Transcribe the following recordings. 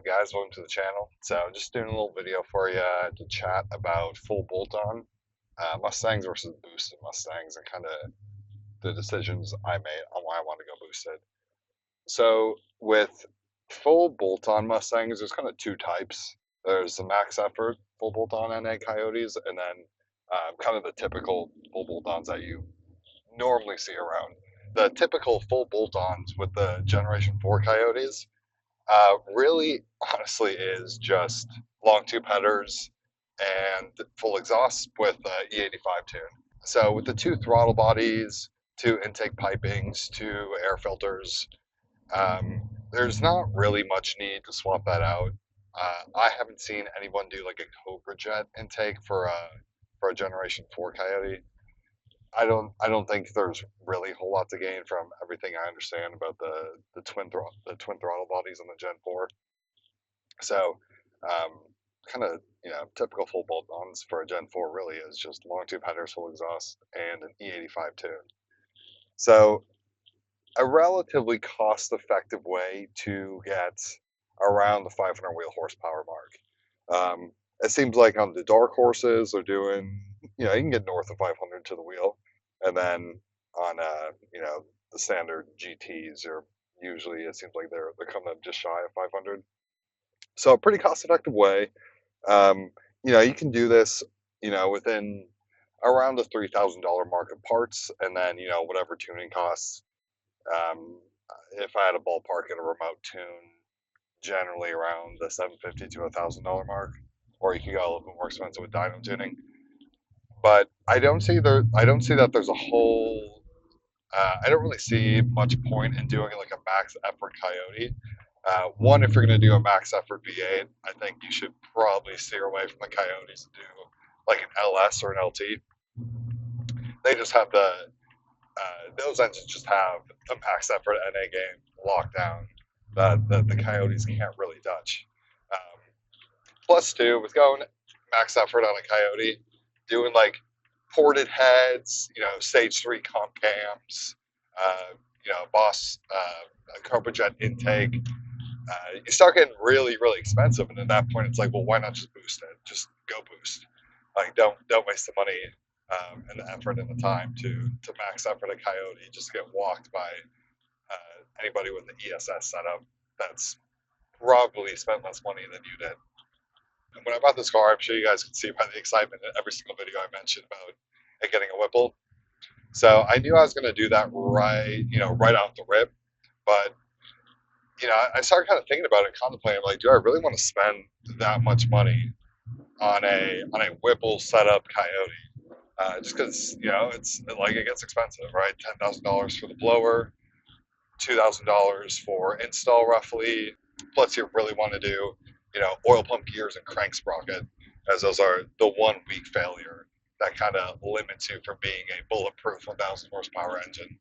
up, guys? Welcome to the channel. So, just doing a little video for you to chat about full bolt-on Mustangs versus boosted Mustangs and kind of the decisions I made on why I want to go boosted. So, with full bolt-on Mustangs, there's kind of two types. There's the max effort full bolt-on NA Coyotes, and then kind of the typical full bolt-ons that you normally see around. The typical full bolt-ons with the Generation 4 Coyotes really, honestly, is just long tube headers and full exhaust with E85 tune. So with the two throttle bodies, two intake pipings, two air filters, there's not really much need to swap that out. I haven't seen anyone do like a Cobra Jet intake for a Generation 4 Coyote. I don't think there's really a whole lot to gain from everything I understand about the twin throttle bodies on the Gen 4. So, kind of typical full bolt-ons for a Gen 4 really is just long tube headers, full exhaust, and an E85 tune. So, a relatively cost-effective way to get around the 500 wheel horsepower mark. It seems like on the dark horses they're doing, you can get north of 500 to the wheel, and then on the standard GTs are usually, it seems like they're coming up just shy of 500. So a pretty cost-effective way. You can do this, within around the $3,000 mark of parts, and then whatever tuning costs. Um, if I had a ballpark in a remote tune, generally around the $750 to $1,000 mark, or you can go a little bit more expensive with dyno tuning. But I don't see that there's a whole. I don't really see much point in doing like a max effort Coyote. One, if you're going to do a max effort V8, I think you should probably steer away from the Coyotes and do like an LS or an LT. They just have those engines just have the max effort NA game locked down that the Coyotes can't really touch. Plus, two, with going max effort on a Coyote, doing like ported heads, stage 3 comp cams, Boss Cobra Jet intake, you start getting really, really expensive, and at that point, it's like, well, why not just boost it? Just go boost. Like, don't waste the money and the effort and the time to max effort a Coyote just to get walked by anybody with the ESS setup that's probably spent less money than you did. And when I bought this car, I'm sure you guys can see by the excitement in every single video I mentioned about it getting a Whipple. So I knew I was going to do that right off the rip, but I started kind of thinking about it, contemplating, like, do I really want to spend that much money on a Whipple setup Coyote? Just because it's like it gets expensive, right? $10,000 for the blower, $2,000 for install, roughly. Plus, you really want to do oil pump gears and crank sprocket, as those are the 1 week failure that kind of limits you from being a bulletproof 1,000 horsepower engine.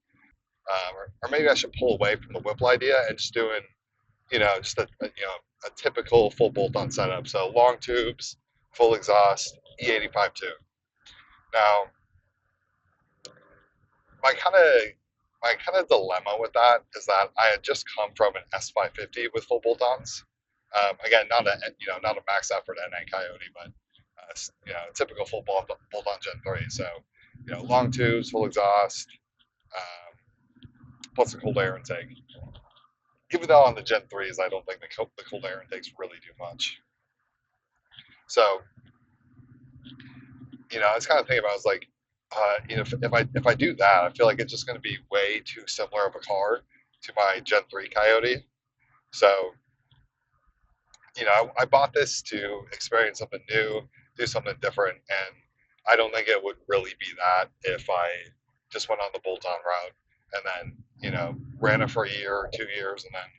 Or maybe I should pull away from the Whipple idea and just doing, just a typical full bolt-on setup. So long tubes, full exhaust, E85 tune. Now, my kind of dilemma with that is that I had just come from an S650 with full bolt-ons. Again, not a max effort NA Coyote, but a typical full bolt-on Gen 3. So, long tubes, full exhaust, plus a cold air intake. Even though on the Gen 3s, I don't think the cold air intakes really do much. So, I was kind of thinking about, I was like, if I do that, I feel like it's just going to be way too similar of a car to my Gen 3 Coyote. So, I bought this to experience something new, do something different, and I don't think it would really be that if I just went on the bolt-on route and then, ran it for a year or 2 years and then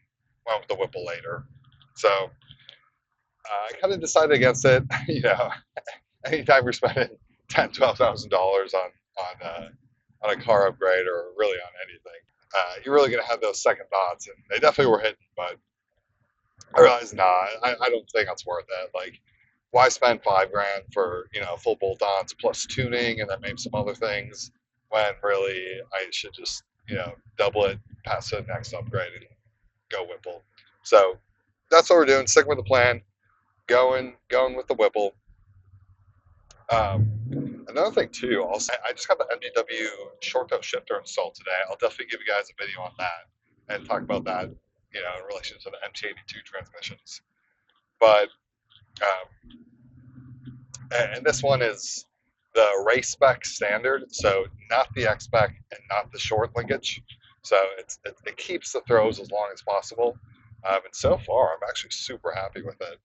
went with the Whipple later. So I kind of decided against it. Anytime you're spending $10,000-$12,000 on a car upgrade or really on anything, you're really going to have those second thoughts, and they definitely were hitting, but I realized, I don't think it's worth it. Like, why spend $5,000 for full bolt-ons plus tuning and then maybe some other things when really I should just double it, pass to the next upgrade, and go Whipple. So that's what we're doing. Sticking with the plan. Going with the Whipple. Another thing too, also, I just got the MDW short toe shifter installed today. I'll definitely give you guys a video on that and talk about that, in relation to the MT82 transmissions. But and this one is the race spec standard, so not the X spec and not the short linkage. So it keeps the throws as long as possible. And so far, I'm actually super happy with it.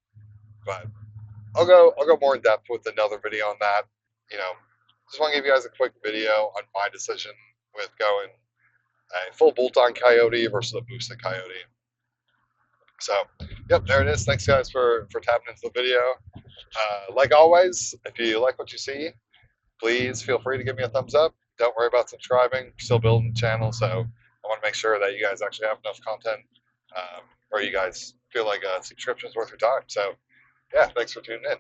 But I'll go more in depth with another video on that. You know, just want to give you guys a quick video on my decision with going a full bolt-on Coyote versus a boosted Coyote. So, yep, there it is. Thanks guys for tapping into the video. Like always, if you like what you see, please feel free to give me a thumbs up. Don't worry about subscribing. Still building the channel, so I want to make sure that you guys actually have enough content, or you guys feel like a subscription is worth your time. So, yeah, thanks for tuning in.